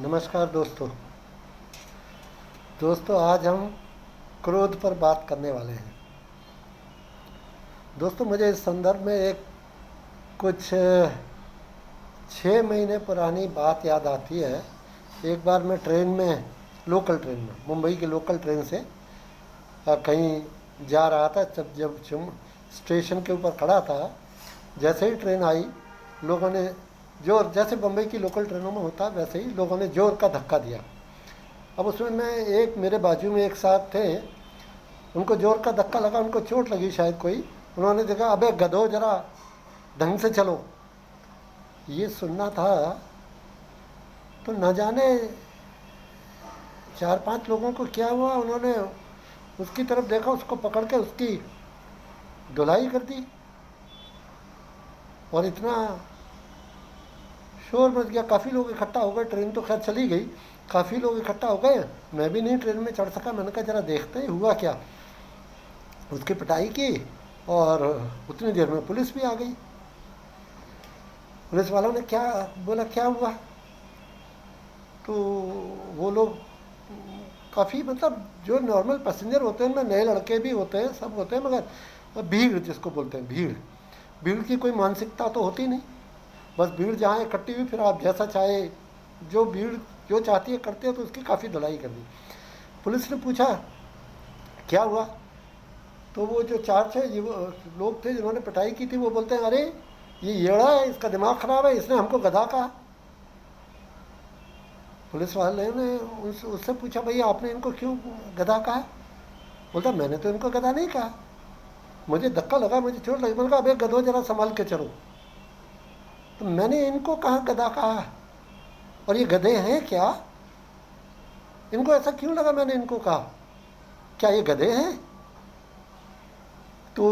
नमस्कार दोस्तों। आज हम क्रोध पर बात करने वाले हैं। दोस्तों, मुझे इस संदर्भ में एक कुछ 6 महीने पुरानी बात याद आती है। एक बार मैं ट्रेन में, लोकल ट्रेन में, मुंबई की लोकल ट्रेन से कहीं जा रहा था। जब स्टेशन के ऊपर खड़ा था, जैसे ही ट्रेन आई, लोगों ने जोर, जैसे बम्बई की लोकल ट्रेनों में होता वैसे ही लोगों ने जोर का धक्का दिया। अब उसमें मेरे बाजू में एक साथ थे, उनको जोर का धक्का लगा, उनको चोट लगी शायद कोई। उन्होंने देखा, अबे गधो जरा ढंग से चलो। ये सुनना था तो न जाने 4-5 लोगों को क्या हुआ। उन्होंने उसकी तरफ देखा, उसको पकड़ के उसकी धुलाई कर दी और इतना शोर मच गया। काफ़ी लोग इकट्ठा हो गए। ट्रेन तो खैर चली गई, काफ़ी लोग इकट्ठा हो गए। मैं भी नहीं ट्रेन में चढ़ सका। मैंने कहा जरा देखते हैं हुआ क्या। उसकी पिटाई की और उतनी देर में पुलिस भी आ गई। पुलिस वालों ने क्या बोला, क्या हुआ, तो वो लोग काफ़ी, मतलब जो नॉर्मल पैसेंजर होते हैं, उनमें नए लड़के भी होते हैं, सब होते हैं, मगर भीड़ जिसको बोलते हैं, भीड़ की कोई मानसिकता तो होती नहीं। बस भीड़ जहाँ इकट्ठी हुई, फिर आप जैसा चाहे, जो भीड़ जो चाहती है करते हो, तो उसकी काफ़ी धुलाई कर दी। पुलिस ने पूछा क्या हुआ, तो वो जो 4-6 लोग थे जिन्होंने पिटाई की थी, वो बोलते हैं अरे ये येड़ा है, इसका दिमाग ख़राब है, इसने हमको गधा कहा। पुलिस वाले ने उससे पूछा, भैया आपने इनको क्यों गधा कहा। बोलता मैंने तो इनको गधा नहीं कहा, मुझे धक्का लगा, मुझे चोट लगी। मैंने कहा अबे गधो जरा संभाल के चलो। तो मैंने इनको कहाँ गधा कहा, और ये गधे हैं क्या, इनको ऐसा क्यों लगा मैंने इनको कहा, क्या ये गधे हैं। तो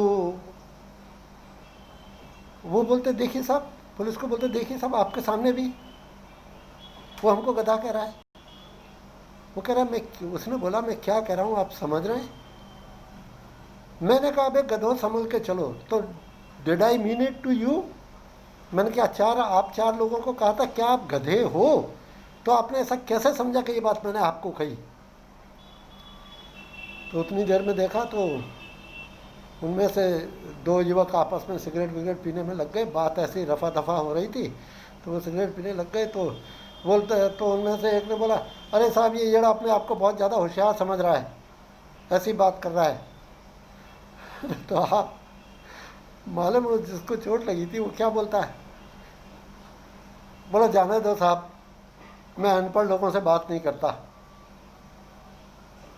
वो बोलते देखिए साहब, पुलिस को बोलते देखिए साहब, आपके सामने भी वो हमको गधा कह रहा है। वो कह रहा मैं, उसने बोला मैं क्या कह रहा हूँ आप समझ रहे हैं। मैंने कहा अबे गधों संभल के चलो। तो did I mean it to you, मैंने क्या आप 4 लोगों को कहा था क्या आप गधे हो, तो आपने ऐसा कैसे समझा कि ये बात मैंने आपको कही। तो उतनी देर में देखा तो उनमें से 2 युवक आपस में सिगरेट पीने में लग गए। बात ऐसी रफा दफा हो रही थी, तो वो सिगरेट पीने लग गए। तो बोलते, तो उनमें से एक ने बोला अरे साहब ये येड़ा अपने आप को बहुत ज़्यादा होशियार समझ रहा है, ऐसी बात कर रहा है। तो आप मालूम हो जिसको चोट लगी थी वो क्या बोलता है, बोला जाने दो साहब, मैं अनपढ़ लोगों से बात नहीं करता।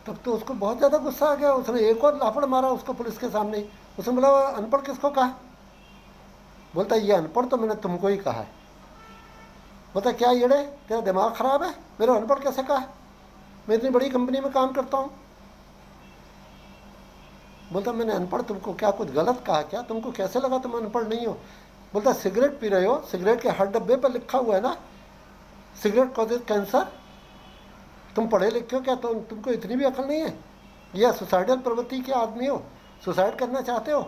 तब तो उसको बहुत ज़्यादा गुस्सा आ गया। उसने एक और लाफड़ मारा उसको पुलिस के सामने ही। उसने बोला अनपढ़ किसको कहा। बोलता ये अनपढ़ तो मैंने तुमको ही कहा है। बोलता क्या येड़े तेरा दिमाग ख़राब है, मेरे अनपढ़ कैसे कहा, मैं इतनी बड़ी कंपनी में काम करता हूँ। बोलता मैंने अनपढ़ तुमको क्या कुछ गलत कहा क्या, तुमको कैसे लगा तुम अनपढ़ नहीं हो। बोलता सिगरेट पी रहे हो, सिगरेट के हर डब्बे पर लिखा हुआ है ना, सिगरेट कॉजेज कैंसर। तुम पढ़े लिखे हो क्या, तुमको इतनी भी अकल नहीं है, या सुसाइडल प्रवृत्ति के आदमी हो, सुसाइड करना चाहते हो।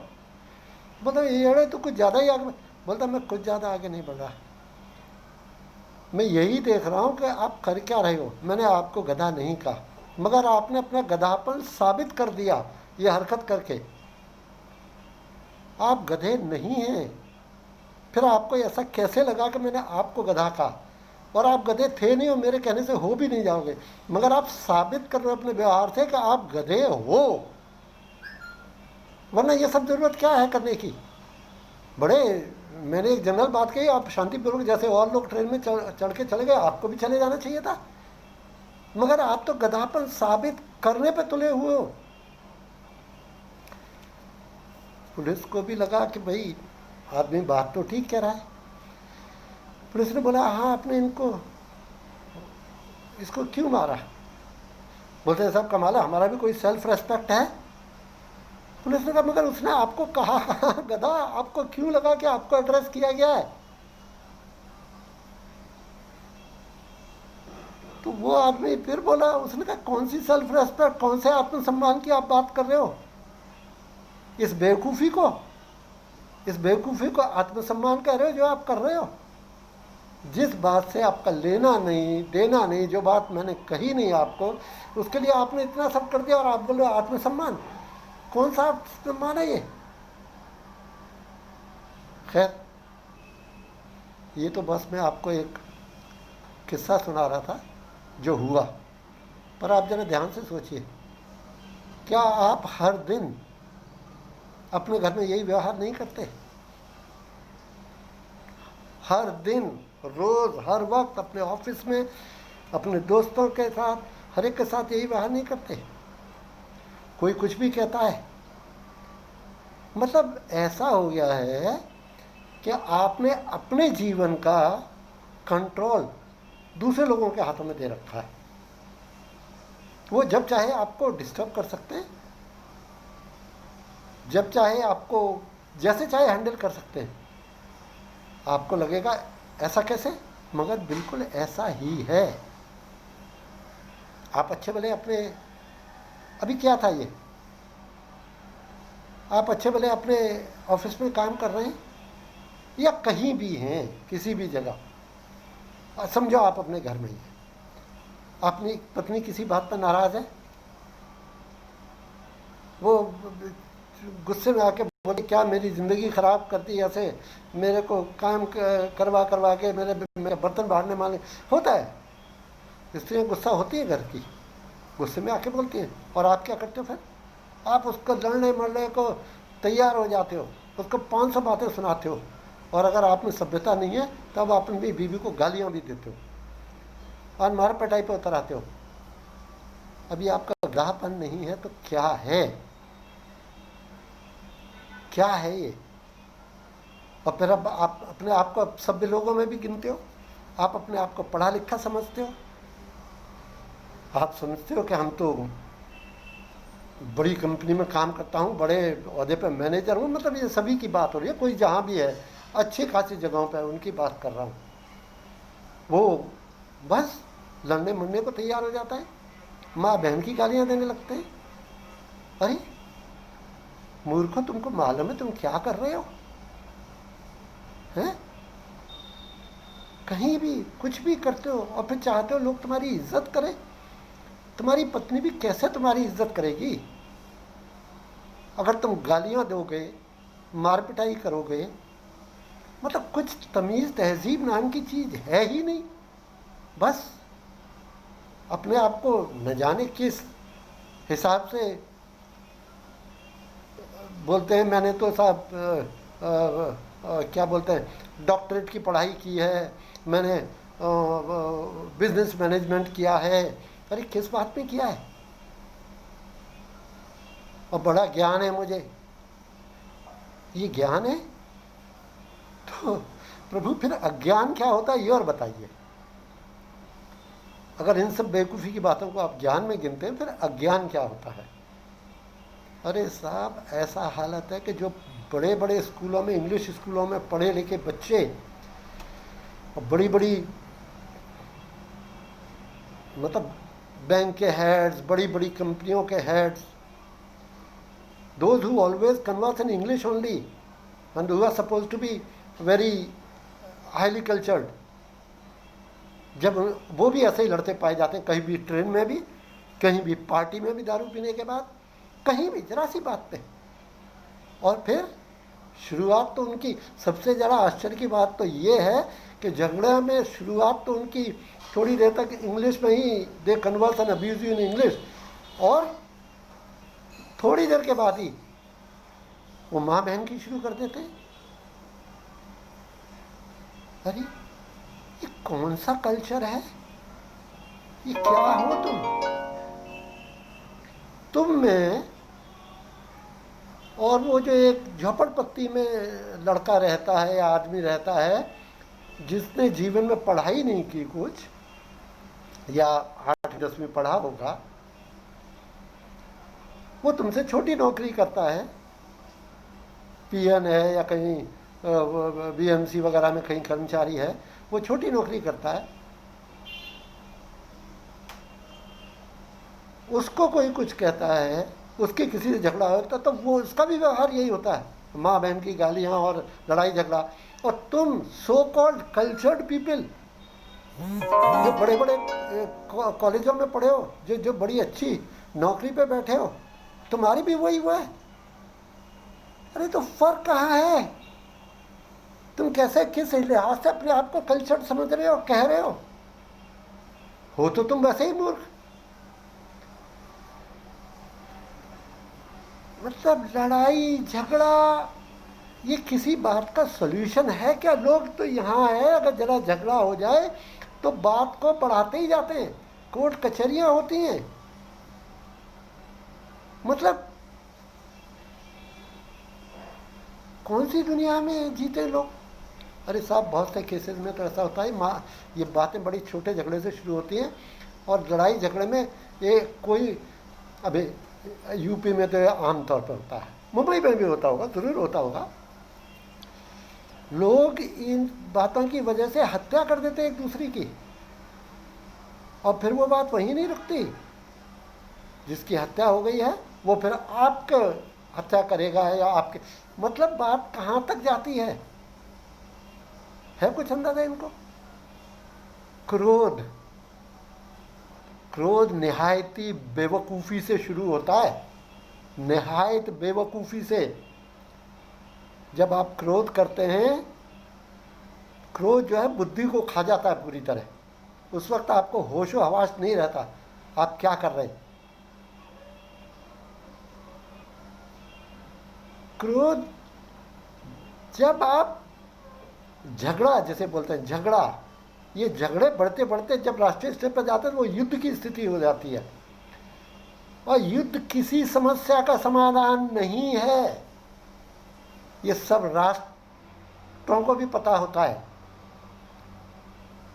बोलता ये तो कुछ ज़्यादा ही आगे। बोलता मैं कुछ ज़्यादा आगे नहीं बढ़ रहा, मैं यही देख रहा हूँ कि आप कर क्या रहे हो। मैंने आपको गधा नहीं कहा, मगर आपने अपना गधापन साबित कर दिया ये हरकत करके। आप गधे नहीं हैं, फिर आपको ऐसा कैसे लगा कि मैंने आपको गधा कहा, और आप गधे थे नहीं, और मेरे कहने से हो भी नहीं जाओगे, मगर आप साबित कर रहे हो अपने व्यवहार से कि आप गधे हो। वरना ये सब जरूरत क्या है करने की। बड़े, मैंने एक जनरल बात कही, आप शांतिपूर्वक जैसे और लोग ट्रेन में चढ़ के चले गए, आपको भी चले जाना चाहिए था, मगर आप तो गधापन साबित करने पे तुले हुए हो। पुलिस को भी लगा कि भाई आदमी बात तो ठीक कह रहा है। पुलिस ने बोला हाँ आपने इसको क्यों मारा। बोलते हैं साहब कमाल है, हमारा भी कोई सेल्फ रेस्पेक्ट है। पुलिस ने कहा मगर उसने आपको कहा गधा, आपको क्यों लगा कि आपको एड्रेस किया गया है। तो वो आदमी फिर बोला, उसने कहा कौन सी सेल्फ रेस्पेक्ट, कौन से आत्मसम्मान की आप बात कर रहे हो। इस बेवकूफ़ी को आत्मसम्मान कह रहे हो जो आप कर रहे हो। जिस बात से आपका लेना नहीं देना नहीं, जो बात मैंने कही नहीं आपको, उसके लिए आपने इतना सब कर दिया और आप बोल रहे हो आत्मसम्मान। कौन सा आत्मसम्मान है ये? खैर, ये तो बस मैं आपको एक किस्सा सुना रहा था जो हुआ। पर आप जरा ध्यान से सोचिए, क्या आप हर दिन अपने घर में यही व्यवहार नहीं करते? हर दिन, रोज, हर वक्त अपने ऑफिस में, अपने दोस्तों के साथ, हर एक के साथ यही व्यवहार नहीं करते? कोई कुछ भी कहता है, मतलब ऐसा हो गया है कि आपने अपने जीवन का कंट्रोल दूसरे लोगों के हाथों में दे रखा है। वो जब चाहे आपको डिस्टर्ब कर सकते हैं, जब चाहे आपको जैसे चाहे हैंडल कर सकते हैं। आपको लगेगा ऐसा कैसे, मगर बिल्कुल ऐसा ही है। आप अच्छे भले अपने, अभी क्या था ये, आप अच्छे भले अपने ऑफिस में काम कर रहे हैं या कहीं भी हैं, किसी भी जगह, समझो आप अपने घर में ही हैं, अपनी पत्नी किसी बात पर नाराज़ है, वो गुस्से में आके बोले क्या मेरी ज़िंदगी ख़राब करती है, ऐसे मेरे को काम करवा करवा के मेरे बर्तन बाहरने मांगे। होता है, स्त्रियाँ गुस्सा होती है घर की, गुस्से में आके बोलती हैं, और आप क्या करते हो फिर? आप उसको लड़ने मरने को तैयार हो जाते हो, उसको 500 बातें सुनाते हो, और अगर आप में सभ्यता नहीं है तब आप अपनी बीवी को गालियाँ भी देते हो और मार पिटाई पे उतर आते हो। अभी आपका गाहपन नहीं है तो क्या है? क्या है ये? और फिर अब आप अपने आप को सभ्य लोगों में भी गिनते हो, आप अपने आप को पढ़ा लिखा समझते हो, आप समझते हो कि हम तो बड़ी कंपनी में काम करता हूँ, बड़े ओहदे पे मैनेजर हूँ। मतलब ये सभी की बात हो रही है, कोई जहाँ भी है अच्छी खासी जगहों पे उनकी बात कर रहा हूँ। वो बस लड़ने मरने को तैयार हो जाता है, माँ बहन की गालियाँ देने लगते हैं। अरे मूर्खों, तुमको मालूम है तुम क्या कर रहे हो? हैं? कहीं भी कुछ भी करते हो और फिर चाहते हो लोग तुम्हारी इज्जत करें। तुम्हारी पत्नी भी कैसे तुम्हारी इज्जत करेगी अगर तुम गालियां दोगे, मार पिटाई करोगे? मतलब कुछ तमीज़ तहजीब नाम की चीज़ है ही नहीं। बस अपने आप को न जाने किस हिसाब से बोलते हैं, मैंने तो साहब क्या बोलते हैं, डॉक्टरेट की पढ़ाई की है, मैंने बिजनेस मैनेजमेंट किया है। अरे किस बात में किया है? और बड़ा ज्ञान है मुझे, ये ज्ञान है? तो प्रभु फिर अज्ञान क्या होता है ये और बताइए। अगर इन सब बेवकूफ़ी की बातों को आप ज्ञान में गिनते हैं, फिर अज्ञान क्या होता है? अरे साहब, ऐसा हालत है कि जो बड़े बड़े स्कूलों में, इंग्लिश स्कूलों में पढ़े लिखे बच्चे और बड़ी बड़ी मतलब बैंक के हेड्स, बड़ी बड़ी कंपनियों के heads, those who always converse in English only and who are supposed to be very highly cultured, जब वो भी ऐसे ही लड़ते पाए जाते हैं, कहीं भी ट्रेन में भी, कहीं भी पार्टी में भी, दारू पीने के बाद, कहीं भी जरा सी बात पे। और फिर शुरुआत तो उनकी, सबसे ज़्यादा आश्चर्य की बात तो ये है कि झगड़े में शुरुआत तो उनकी थोड़ी देर तक इंग्लिश में ही, they converse and abuse you in English, और थोड़ी देर के बाद ही वो माँ बहन की शुरू कर देते हैं। अरे ये कौन सा कल्चर है? ये क्या हो तुम में? और वो जो एक झोपड़पट्टी में लड़का रहता है या आदमी रहता है जिसने जीवन में पढ़ाई नहीं की कुछ, या 8-10वीं पढ़ा होगा, वो तुमसे छोटी नौकरी करता है, पीएन है या कहीं बीएमसी वगैरह में कहीं कर्मचारी है, वो छोटी नौकरी करता है, उसको कोई कुछ कहता है, उसके किसी से झगड़ा होता है तो वो उसका भी व्यवहार यही होता है, माँ बहन की गालियाँ और लड़ाई झगड़ा। और तुम सो कॉल्ड कल्चर्ड पीपल जो बड़े बड़े कॉलेजों में पढ़े हो, जो जो बड़ी अच्छी नौकरी पे बैठे हो, तुम्हारी भी वही हुआ है। अरे तो फर्क कहाँ है? तुम कैसे किस लिहाज से अपने आप को कल्चर्ड समझ रहे हो, कह रहे हो तो तुम वैसे ही मूर्ख। मतलब लड़ाई झगड़ा ये किसी बात का सॉल्यूशन है क्या? लोग तो यहाँ है, अगर जरा झगड़ा हो जाए तो बात को बढ़ाते ही जाते हैं, कोर्ट कचहरियाँ होती हैं। मतलब कौन सी दुनिया में जीते लोग? अरे साहब, बहुत से केसेस में तो ऐसा होता है, माँ ये बातें बड़ी छोटे झगड़े से शुरू होती हैं और लड़ाई झगड़े में ये कोई, अभी यूपी में तो आम तौर पर होता है, मुंबई में भी होता होगा, ज़रूर होता होगा, लोग इन बातों की वजह से हत्या कर देते एक दूसरे की, और फिर वो बात वहीं नहीं रुकती। जिसकी हत्या हो गई है वो फिर आपके हत्या करेगा या आपके, मतलब बात कहाँ तक जाती है कुछ अंदाजा इनको? क्रोध, क्रोध निहायती बेवकूफ़ी से शुरू होता है, निहायत बेवकूफ़ी से। जब आप क्रोध करते हैं, क्रोध जो है बुद्धि को खा जाता है पूरी तरह, उस वक्त आपको होशो हवास नहीं रहता आप क्या कर रहे हैं। क्रोध, जब आप झगड़ा जिसे बोलते हैं झगड़ा, ये झगड़े बढ़ते बढ़ते जब राष्ट्रीय स्तर पर जाते हैं तो वो युद्ध की स्थिति हो जाती है, और युद्ध किसी समस्या का समाधान नहीं है। ये सब राष्ट्रों को भी पता होता है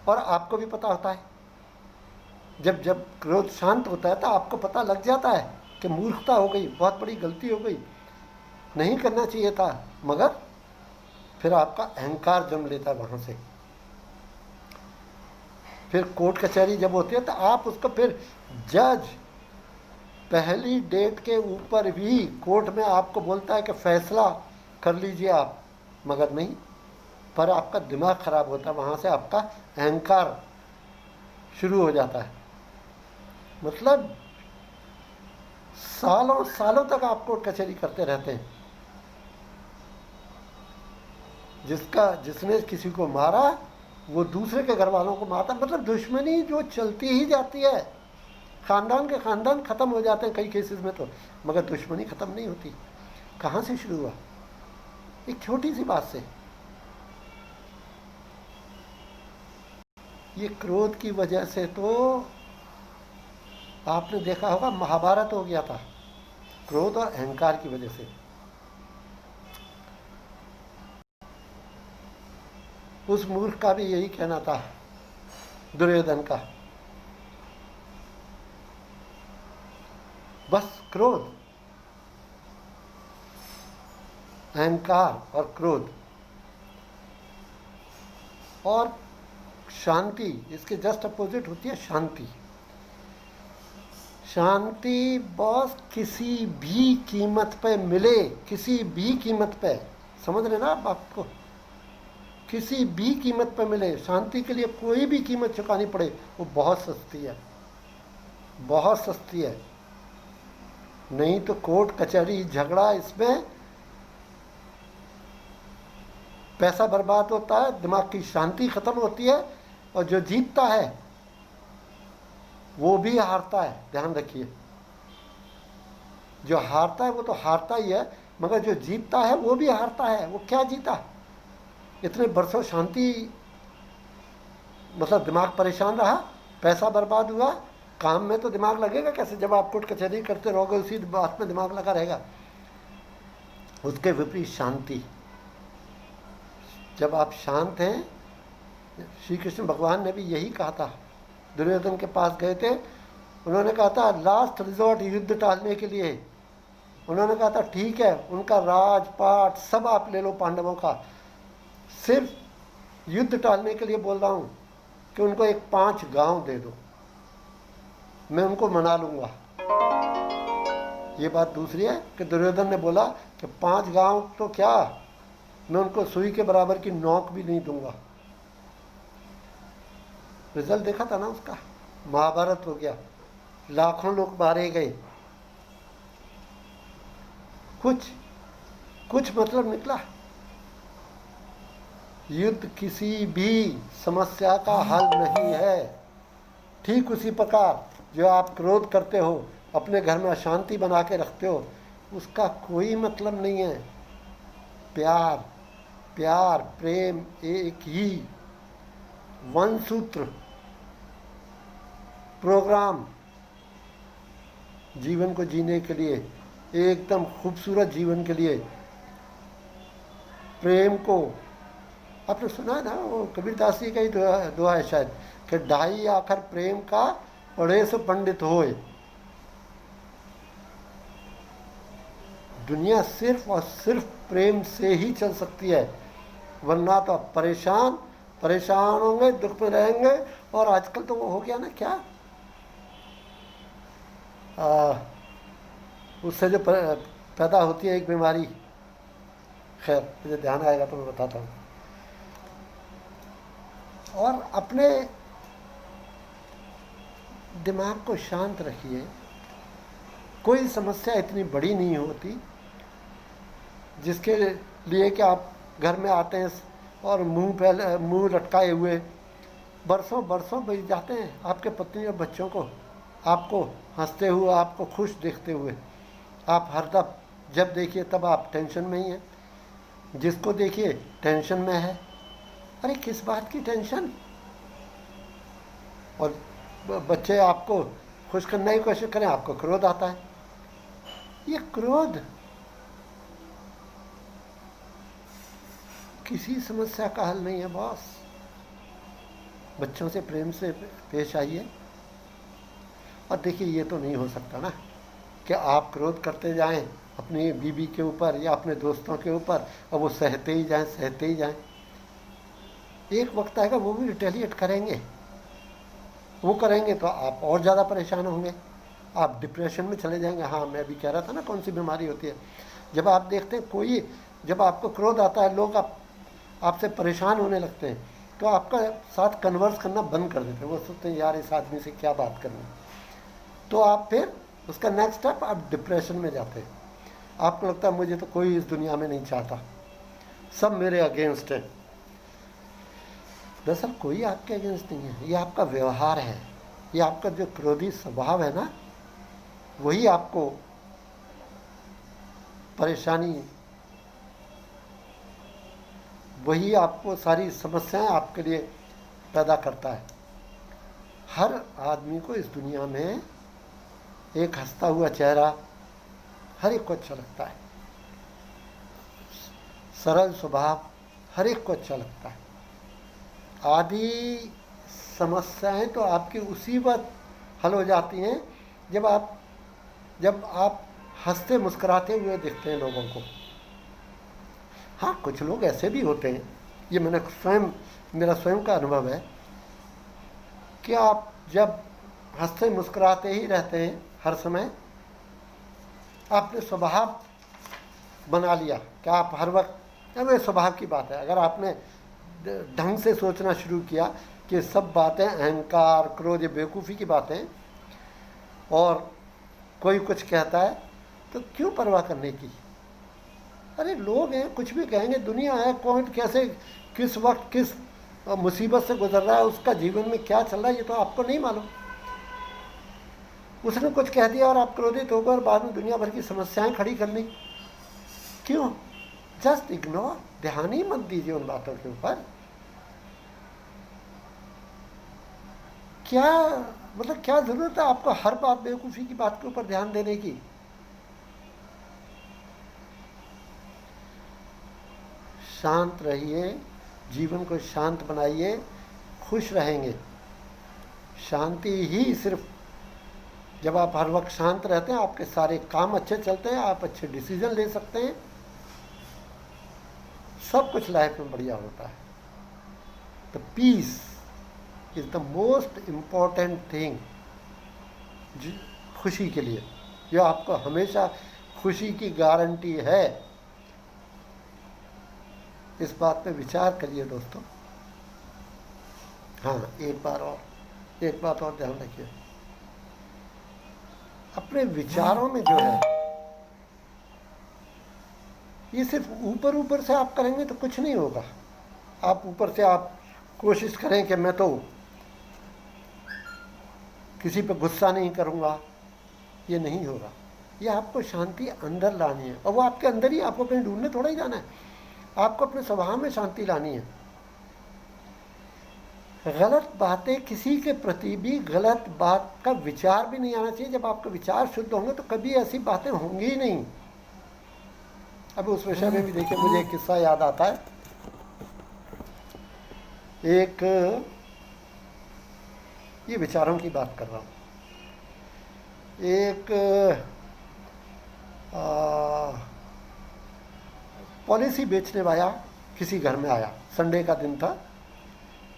और आपको भी पता होता है। जब जब क्रोध शांत होता है तो आपको पता लग जाता है कि मूर्खता हो गई, बहुत बड़ी गलती हो गई, नहीं करना चाहिए था, मगर फिर आपका अहंकार जन्म लेता है वहाँ से। फिर कोर्ट कचहरी जब होती है तो आप उसको फिर जज पहली डेट के ऊपर भी कोर्ट में आपको बोलता है कि फैसला कर लीजिए आप, मगर नहीं, पर आपका दिमाग खराब होता है, वहाँ से आपका अहंकार शुरू हो जाता है। मतलब सालों सालों तक आप कोर्ट कचहरी करते रहते हैं। जिसने किसी को मारा वो दूसरे के घर वालों को मारता, मतलब दुश्मनी जो चलती ही जाती है, ख़ानदान के ख़ानदान ख़त्म हो जाते हैं कई केसेस में तो, मगर दुश्मनी ख़त्म नहीं होती। कहाँ से शुरू हुआ? एक छोटी सी बात से। ये क्रोध की वजह से तो आपने देखा होगा महाभारत हो गया था, क्रोध और अहंकार की वजह से। उस मूर्ख का भी यही कहना था, दुर्योधन का, बस क्रोध, अहंकार और क्रोध और शांति, इसके जस्ट अपोजिट होती है शांति। शांति बॉस किसी भी कीमत पे मिले, किसी भी कीमत पे, समझ रहे ना आप बात को? किसी भी कीमत पे मिले, शांति के लिए कोई भी कीमत चुकानी पड़े, वो बहुत सस्ती है, बहुत सस्ती है। नहीं तो कोर्ट कचहरी झगड़ा, इसमें पैसा बर्बाद होता है, दिमाग की शांति खत्म होती है, और जो जीतता है वो भी हारता है। ध्यान रखिए, जो हारता है वो तो हारता ही है, मगर जो जीतता है वो भी हारता है। वो क्या जीता? इतने बरसों शांति, मतलब दिमाग परेशान रहा, पैसा बर्बाद हुआ, काम में तो दिमाग लगेगा कैसे जब आप कोर्ट कचहरी करते रहोगे, उसी बात में दिमाग लगा रहेगा। उसके विपरीत शांति, जब आप शांत हैं, श्री कृष्ण भगवान ने भी यही कहा था, दुर्योधन के पास गए थे, उन्होंने कहा था लास्ट रिजॉर्ट युद्ध टालने के लिए, उन्होंने कहा था ठीक है, उनका राजपाट सब आप ले लो पांडवों का, सिर्फ युद्ध टालने के लिए बोल रहा हूँ कि उनको एक 5 गांव दे दो, मैं उनको मना लूँगा। ये बात दूसरी है कि दुर्योधन ने बोला कि 5 गांव तो क्या, मैं उनको सुई के बराबर की नोक भी नहीं दूंगा। रिजल्ट देखा था ना उसका, महाभारत हो गया, लाखों लोग मारे गए, कुछ कुछ मतलब निकला। युद्ध किसी भी समस्या का हल नहीं है। ठीक उसी प्रकार जो आप क्रोध करते हो, अपने घर में अशांति बना के रखते हो, उसका कोई मतलब नहीं है। प्यार, प्यार, प्रेम एक ही वन सूत्र प्रोग्राम जीवन को जीने के लिए, एकदम खूबसूरत जीवन के लिए। प्रेम को आपने सुना है ना, वो कबीरदास जी का ही दुआ है शायद, कि ढाई आखर प्रेम का पढ़े से पंडित होए। दुनिया सिर्फ और सिर्फ प्रेम से ही चल सकती है, वरना तो आप परेशान परेशान होंगे, दुख में रहेंगे। और आजकल तो वो हो गया ना क्या, उससे जो पैदा होती है एक बीमारी, खैर मुझे ध्यान आएगा तो मैं बताता हूँ। और अपने दिमाग को शांत रखिए। कोई समस्या इतनी बड़ी नहीं होती जिसके लिए कि आप घर में आते हैं और मुंह लटकाए हुए बरसों बरसों बीत जाते हैं आपके पत्नी और बच्चों को, आपको हंसते हुए, आपको खुश देखते हुए। आप हरदम जब देखिए तब आप टेंशन में ही हैं, जिसको देखिए टेंशन में है। अरे किस बात की टेंशन? और बच्चे आपको खुश करने की कोशिश करें, आपको क्रोध आता है। ये क्रोध किसी समस्या का हल नहीं है बॉस। बच्चों से प्रेम से पेश आइए। और देखिए, ये तो नहीं हो सकता ना कि आप क्रोध करते जाएं अपनी बीवी के ऊपर या अपने दोस्तों के ऊपर और वो सहते ही जाएं, सहते ही जाएं। एक वक्त आएगा वो भी रिटेलिएट करेंगे। वो करेंगे तो आप और ज़्यादा परेशान होंगे, आप डिप्रेशन में चले जाएंगे। हाँ, मैं भी कह रहा था ना कौन सी बीमारी होती है। जब आप देखते हैं कोई, जब आपको क्रोध आता है, लोग आपसे परेशान होने लगते हैं, तो आपका साथ कन्वर्स करना बंद कर देते हैं। वो सोचते हैं यार इस आदमी से क्या बात करनी। तो आप फिर उसका नेक्स्ट स्टेप, आप डिप्रेशन में जाते हैं। आपको लगता है मुझे तो कोई इस दुनिया में नहीं चाहता, सब मेरे अगेंस्ट है। दरअसल कोई आपके अगेंस्ट नहीं है, ये आपका व्यवहार है, ये आपका जो क्रोधी स्वभाव है ना, वही आपको परेशानी, वही आपको सारी समस्याएं आपके लिए पैदा करता है। हर आदमी को इस दुनिया में एक हंसता हुआ चेहरा हर एक को अच्छा लगता है, सरल स्वभाव हर एक को अच्छा लगता है। आदि समस्याएं तो आपकी उसी वक्त हल हो जाती हैं जब आप हंसते मुस्कुराते हुए देखते हैं लोगों को। हाँ, कुछ लोग ऐसे भी होते हैं, ये मेरा स्वयं का अनुभव है कि आप जब हंसते मुस्कुराते ही रहते हैं हर समय, आपने स्वभाव बना लिया कि आप हर वक्त, ये स्वभाव की बात है। अगर आपने ढंग से सोचना शुरू किया कि सब बातें अहंकार, क्रोध, ये बेवकूफ़ी की बातें, और कोई कुछ कहता है तो क्यों परवाह करने की। अरे लोग हैं, कुछ भी कहेंगे, दुनिया है, कौन कैसे किस वक्त किस मुसीबत से गुजर रहा है, उसका जीवन में क्या चल रहा है, ये तो आपको नहीं मालूम। उसने कुछ कह दिया और आप क्रोधित होकर बाद में दुनिया भर की समस्याएं खड़ी कर ली। क्यों? जस्ट इग्नोर, ध्यान ही मत दीजिए उन बातों के ऊपर। क्या मतलब, क्या जरूरत है आपको हर बात बेवकूफ़ी की बात के ऊपर ध्यान देने की? शांत रहिए, जीवन को शांत बनाइए, खुश रहेंगे। शांति ही सिर्फ, जब आप हर वक्त शांत रहते हैं, आपके सारे काम अच्छे चलते हैं, आप अच्छे डिसीजन ले सकते हैं, सब कुछ लाइफ में बढ़िया होता है। The peace is the most important thing खुशी के लिए, जो आपको हमेशा खुशी की गारंटी है। इस बात पे विचार करिए दोस्तों। हाँ, एक बात और ध्यान रखिए, अपने विचारों में जो है, ये सिर्फ ऊपर ऊपर से आप करेंगे तो कुछ नहीं होगा। आप ऊपर से आप कोशिश करें कि मैं तो किसी पे गुस्सा नहीं करूँगा, ये नहीं होगा। ये आपको शांति अंदर लानी है, और वो आपके अंदर ही, आपको कहीं ढूंढने थोड़ा ही जाना है। आपको अपने स्वभाव में शांति लानी है। गलत बातें, किसी के प्रति भी गलत बात का विचार भी नहीं आना चाहिए। जब आपके विचार शुद्ध होंगे तो कभी ऐसी बातें होंगी ही नहीं। अब उस विषय में भी देखिए, मुझे एक किस्सा याद आता है। एक, ये विचारों की बात कर रहा हूँ, एक पॉलिसी बेचने वाला किसी घर में आया। संडे का दिन था,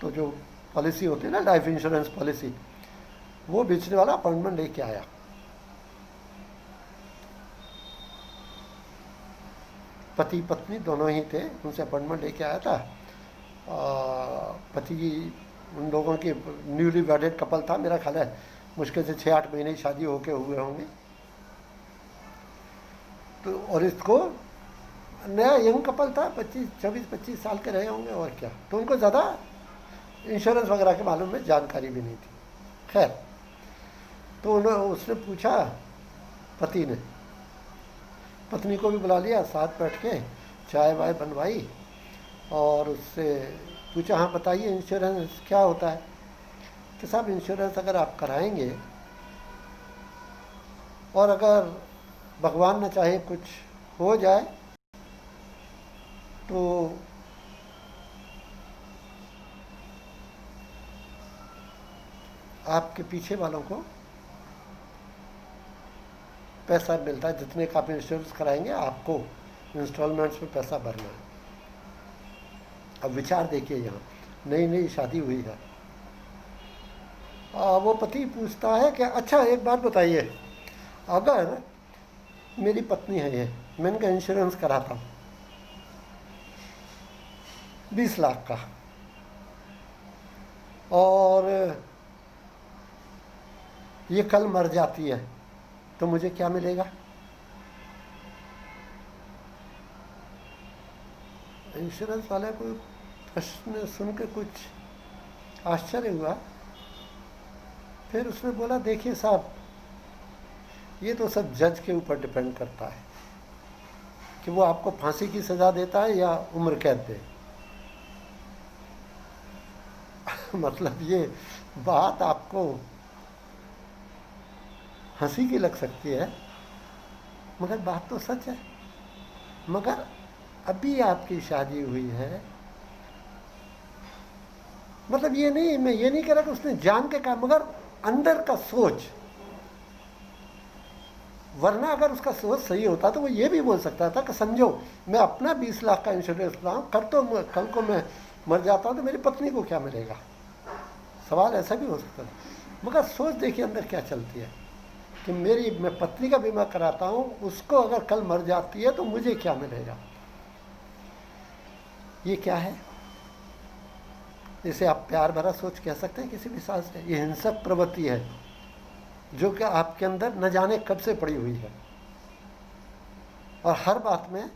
तो जो पॉलिसी होती है ना, लाइफ इंश्योरेंस पॉलिसी, वो बेचने वाला अपॉइंटमेंट लेके आया। पति पत्नी दोनों ही थे, उनसे अपॉइंटमेंट लेके आया था। पति की, उन लोगों की न्यूली वेडेड कपल था, मेरा ख्याल है मुश्किल से 6-8 महीने की शादी होके हुए होंगे। तो और इसको नया यंग कपल था, 24-25 साल के रहे होंगे और क्या। तो उनको ज़्यादा इंश्योरेंस वगैरह के मालूम में जानकारी भी नहीं थी। खैर, तो उसने पूछा, पति ने पत्नी को भी बुला लिया, साथ बैठ के चाय वाय बनवाई और उससे पूछा, हाँ बताइए इंश्योरेंस क्या होता है। कि साहब, इंश्योरेंस अगर आप कराएंगे और अगर भगवान न चाहे कुछ हो जाए तो आपके पीछे वालों को पैसा मिलता है। जितने का आप इंश्योरेंस कराएंगे, आपको इंस्टॉलमेंट्स में पैसा भरना है। अब विचार देखिए, यहाँ नई नई शादी हुई है। वो पति पूछता है कि अच्छा एक बात बताइए, अगर मेरी पत्नी है ये, मैं इनका इंश्योरेंस कराता हूँ 20 लाख का, और ये कल मर जाती है तो मुझे क्या मिलेगा? इंश्योरेंस वाले को प्रश्न सुन के कुछ आश्चर्य हुआ। फिर उसने बोला, देखिए साहब, ये तो सब जज के ऊपर डिपेंड करता है कि वो आपको फांसी की सज़ा देता है या उम्र कैद दे। मतलब ये बात आपको हंसी की लग सकती है, मगर बात तो सच है। मगर अभी आपकी शादी हुई है, मतलब ये नहीं, मैं ये नहीं कह रहा कि उसने जान के कहा, मगर अंदर का सोच। वरना अगर उसका सोच सही होता तो वो ये भी बोल सकता था कि समझो, मैं अपना 20 लाख का इंश्योरेंस लाऊं, कल को मैं मर जाता हूं तो मेरी पत्नी को क्या मिलेगा। सवाल ऐसा भी हो सकता है। मगर सोच देखिए अंदर क्या चलती है कि मैं पत्नी का बीमा कराता हूं, उसको अगर कल मर जाती है तो मुझे क्या मिलेगा। ये क्या है? इसे आप प्यार भरा सोच कह सकते हैं किसी भी हिसाब से। ये हिंसक प्रवृत्ति है जो कि आपके अंदर न जाने कब से पड़ी हुई है, और हर बात में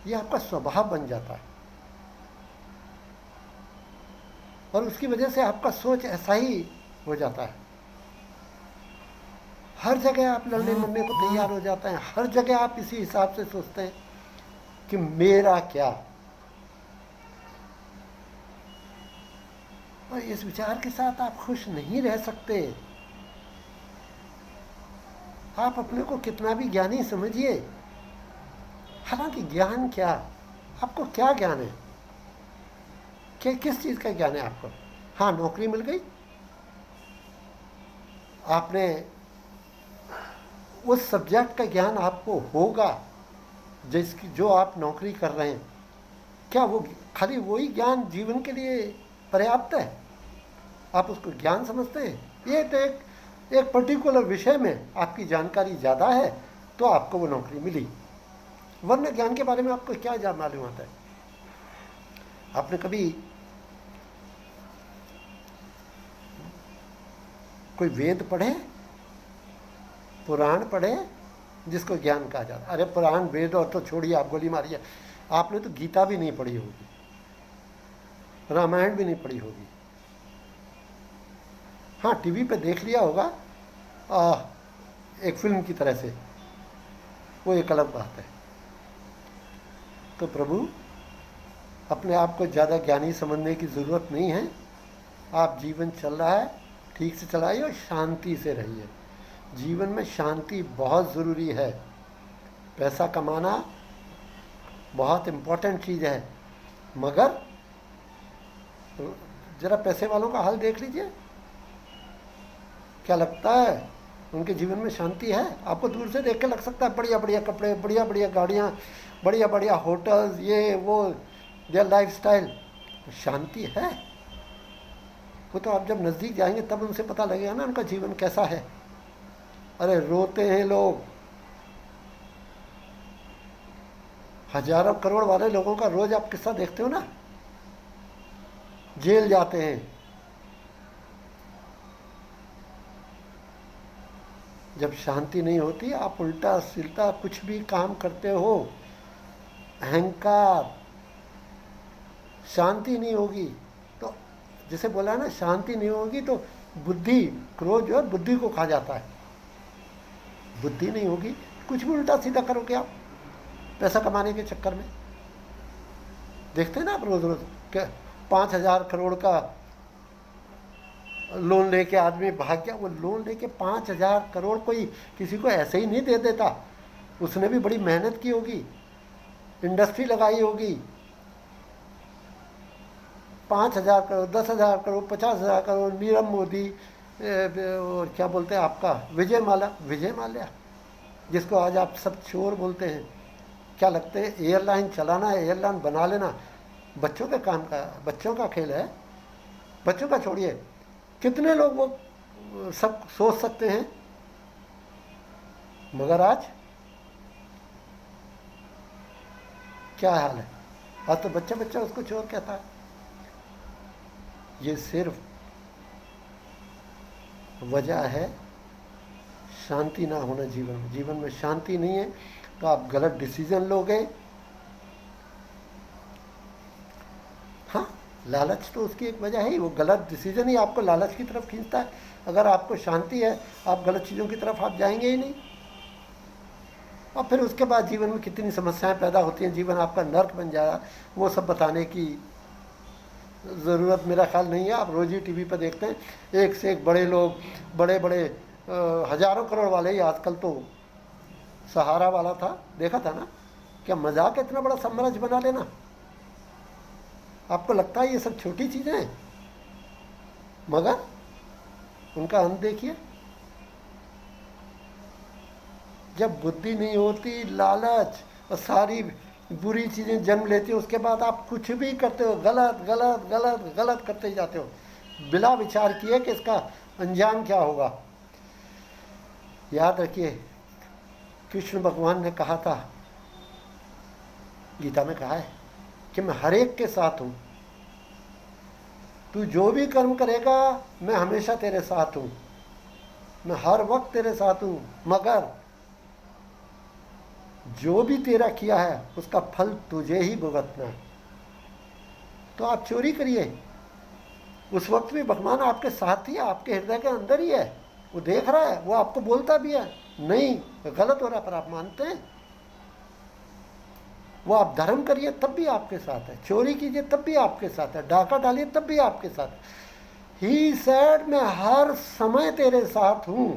ये आपका स्वभाव बन जाता है, और उसकी वजह से आपका सोच ऐसा ही हो जाता है। हर जगह आप लड़ने मरने को तैयार हो जाते हैं, हर जगह आप इसी हिसाब से सोचते हैं कि मेरा क्या। और इस विचार के साथ आप खुश नहीं रह सकते। आप अपने को कितना भी ज्ञानी समझिए, हालांकि ज्ञान क्या, आपको क्या ज्ञान है, किस चीज़ का ज्ञान है आपको? हाँ, नौकरी मिल गई, आपने उस सब्जेक्ट का ज्ञान आपको होगा जो आप नौकरी कर रहे हैं। क्या वो खाली वही ज्ञान जीवन के लिए पर्याप्त है? आप उसको ज्ञान समझते हैं? ये तो एक पर्टिकुलर विषय में आपकी जानकारी ज़्यादा है तो आपको वो नौकरी मिली, वरना ज्ञान के बारे में आपको क्या मालूम आता है? आपने कभी कोई वेद पढ़े, पुराण पढ़े जिसको ज्ञान कहा जाता? अरे पुराण वेद और तो छोड़िए, आप गोली मारिए, आपने तो गीता भी नहीं पढ़ी होगी, रामायण भी नहीं पढ़ी होगी। हाँ, टीवी पे देख लिया होगा एक फिल्म की तरह से, वो एक अलग बात है। तो प्रभु, अपने आप को ज़्यादा ज्ञानी समझने की ज़रूरत नहीं है। आप जीवन चल रहा है, ठीक से चलाइए और शांति से रहिए। जीवन में शांति बहुत ज़रूरी है। पैसा कमाना बहुत इम्पोर्टेंट चीज़ है, मगर ज़रा पैसे वालों का हाल देख लीजिए, क्या लगता है उनके जीवन में शांति है? आपको दूर से देख के लग सकता है बढ़िया बढ़िया कपड़े, बढ़िया बढ़िया गाड़ियाँ, बढ़िया बढ़िया होटल्स, ये वो, देयर लाइफ स्टाइल। शांति है? वो तो आप जब नज़दीक जाएंगे तब उनसे पता लगेगा ना उनका जीवन कैसा है। अरे रोते हैं लोग, हजारों करोड़ वाले लोगों का रोज आप किस्सा देखते हो ना, जेल जाते हैं। जब शांति नहीं होती, आप उल्टा सीधा कुछ भी काम करते हो, अहंकार, शांति नहीं होगी। तो जैसे बोला ना, शांति नहीं होगी तो बुद्धि, क्रोध जो है बुद्धि को खा जाता है। बुद्धि नहीं होगी, कुछ भी उल्टा सीधा करोगे आप पैसा कमाने के चक्कर में। देखते हैं ना आप रोज रोज, क्या 5,000 करोड़ का लोन लेके आदमी भाग गया। वो लोन लेके 5,000 करोड़ कोई किसी को ऐसे ही नहीं दे देता, उसने भी बड़ी मेहनत की होगी, इंडस्ट्री लगाई होगी। 5,000 करोड़, 10,000 करोड़, 50,000 करोड़, नीरव मोदी, और क्या बोलते हैं आपका विजय माल्या, जिसको आज आप सब चोर बोलते हैं। क्या लगते हैं एयरलाइन चलाना है, एयरलाइन बना लेना बच्चों के काम का, बच्चों का खेल है। बच्चों का छोड़िए, कितने लोग वो सब सोच सकते हैं, मगर आज क्या हाल है? आज तो बच्चा बच्चा उसको चोर कहता है। ये सिर्फ वजह है शांति ना होना जीवन में। जीवन में शांति नहीं है तो आप गलत डिसीजन लोगे। हाँ, लालच तो उसकी एक वजह है ही, वो गलत डिसीजन ही आपको लालच की तरफ खींचता है। अगर आपको शांति है, आप गलत चीज़ों की तरफ आप जाएंगे ही नहीं। और फिर उसके बाद जीवन में कितनी समस्याएं पैदा होती हैं, जीवन आपका नर्क बन जाएगा। वो सब बताने की ज़रूरत मेरा ख्याल नहीं है। आप रोज़ ही टीवी पर देखते हैं, एक से एक बड़े लोग, बड़े बड़े हजारों करोड़ वाले ही। आजकल तो सहारा वाला था, देखा था ना, क्या मजाक है इतना बड़ा साम्राज्य बना लेना। आपको लगता है ये सब छोटी चीज़ें हैं, मगर उनका अंत देखिए। जब बुद्धि नहीं होती, लालच और सारी बुरी चीज़ें जन्म लेती है, उसके बाद आप कुछ भी करते हो, गलत गलत गलत गलत करते ही जाते हो, बिना विचार किए कि इसका अंजाम क्या होगा। याद रखिए, कृष्ण भगवान ने कहा था, गीता में कहा है कि मैं हर एक के साथ हूँ, तू जो भी कर्म करेगा मैं हमेशा तेरे साथ हूँ, मैं हर वक्त तेरे साथ हूँ, मगर जो भी तेरा किया है उसका फल तुझे ही भुगतना है। तो आप चोरी करिए, उस वक्त भी भगवान आपके साथ ही है, आपके हृदय के अंदर ही है, वो देख रहा है, वो आपको बोलता भी है नहीं गलत हो रहा, पर आप मानते हैं। वो आप धर्म करिए तब भी आपके साथ है, चोरी कीजिए तब भी आपके साथ है, डाका डालिए तब भी आपके साथ है। ही सेड, मैं हर समय तेरे साथ हूं।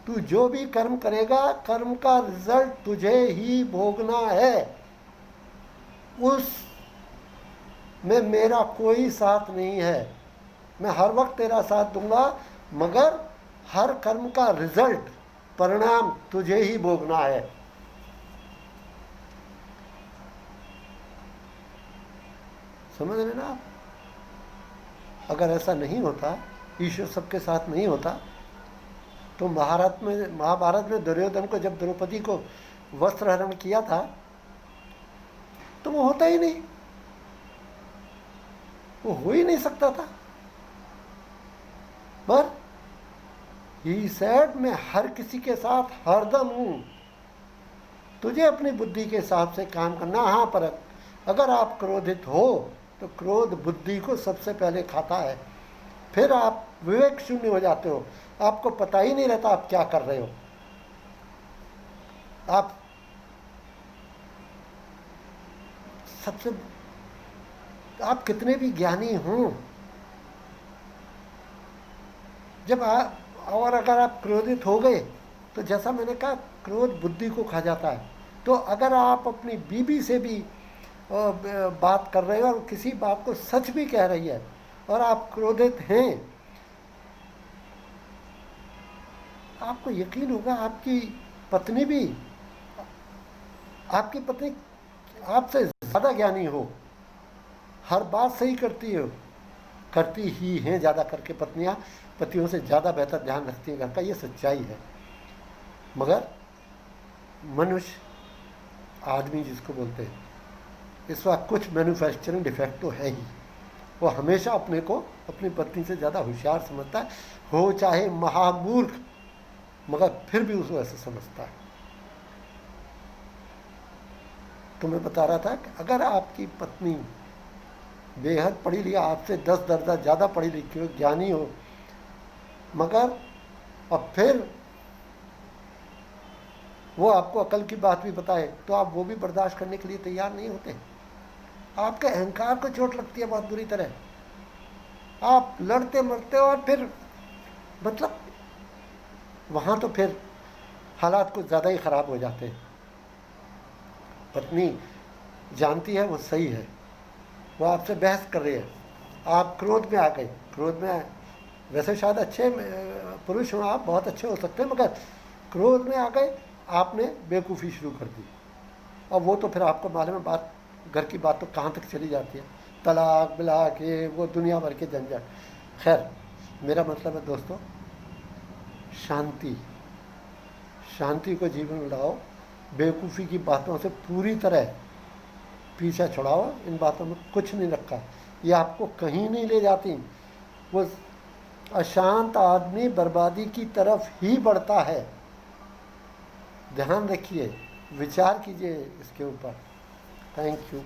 तू जो भी कर्म करेगा, कर्म का रिजल्ट तुझे ही भोगना है, उस में मेरा कोई साथ नहीं है। मैं हर वक्त तेरा साथ दूंगा, मगर हर कर्म का रिजल्ट, परिणाम तुझे ही भोगना है। समझ रहे ना आप? अगर ऐसा नहीं होता, ईश्वर सबके साथ नहीं होता, तो महाभारत में दुर्योधन को जब द्रौपदी को वस्त्र हरण किया था, तो वो होता ही नहीं, वो हो ही नहीं सकता था। पर ही सेड मैं हर किसी के साथ हरदम हूं, तुझे अपनी बुद्धि के हिसाब से काम करना। हाँ, पर अगर आप क्रोधित हो तो क्रोध बुद्धि को सबसे पहले खाता है, फिर आप विवेक शून्य हो जाते हो, आपको पता ही नहीं रहता आप क्या कर रहे हो। आप सबसे आप कितने भी ज्ञानी हों, जब आप और अगर आप क्रोधित हो गए तो जैसा मैंने कहा क्रोध बुद्धि को खा जाता है। तो अगर आप अपनी बीबी से भी बात कर रहे हो और किसी बात को सच भी कह रही है और आप क्रोधित हैं, आपको यकीन होगा आपकी पत्नी भी, आपकी पत्नी आपसे ज़्यादा ज्ञानी हो, हर बात सही करती ही हैं। ज़्यादा करके पत्नियां पतियों से ज़्यादा बेहतर ध्यान रखती हैं घर का, ये सच्चाई है। मगर मनुष्य, आदमी जिसको बोलते हैं, इस वक्त कुछ मैन्युफैक्चरिंग डिफेक्ट तो है ही। वो हमेशा अपने को अपनी पत्नी से ज़्यादा होशियार समझता है, हो चाहे महामूर्ख, मगर फिर भी उसको ऐसे समझता है। तो मैं बता रहा था कि अगर आपकी पत्नी बेहद पढ़ी लिखी, आपसे 10 दर्जा ज़्यादा पढ़ी लिखी हो, ज्ञानी हो, मगर और फिर वो आपको अकल की बात भी बताए, तो आप वो भी बर्दाश्त करने के लिए तैयार नहीं होते। आपके अहंकार को चोट लगती है बहुत बुरी तरह, आप लड़ते मरते हो, और फिर मतलब वहाँ तो फिर हालात कुछ ज़्यादा ही ख़राब हो जाते हैं। पत्नी जानती है वो सही है, वो आपसे बहस कर रही है, आप क्रोध में आ गए, क्रोध में वैसे शायद अच्छे पुरुष हो, आप बहुत अच्छे हो सकते हैं, मगर क्रोध में आ गए, आपने बेवकूफ़ी शुरू कर दी, और वो तो फिर आपको मालूम है बात, घर की बात तो कहाँ तक चली जाती है, तलाक बिलाक, ये वो दुनिया भर के झंझट। खैर, मेरा मतलब है दोस्तों, शांति, शांति को जीवन में लाओ, बेवकूफ़ी की बातों से पूरी तरह पीछा छुड़ाओ। इन बातों में कुछ नहीं रखा, ये आपको कहीं नहीं ले जाती। वो अशांत आदमी बर्बादी की तरफ ही बढ़ता है। ध्यान रखिए, विचार कीजिए इसके ऊपर। Thank you.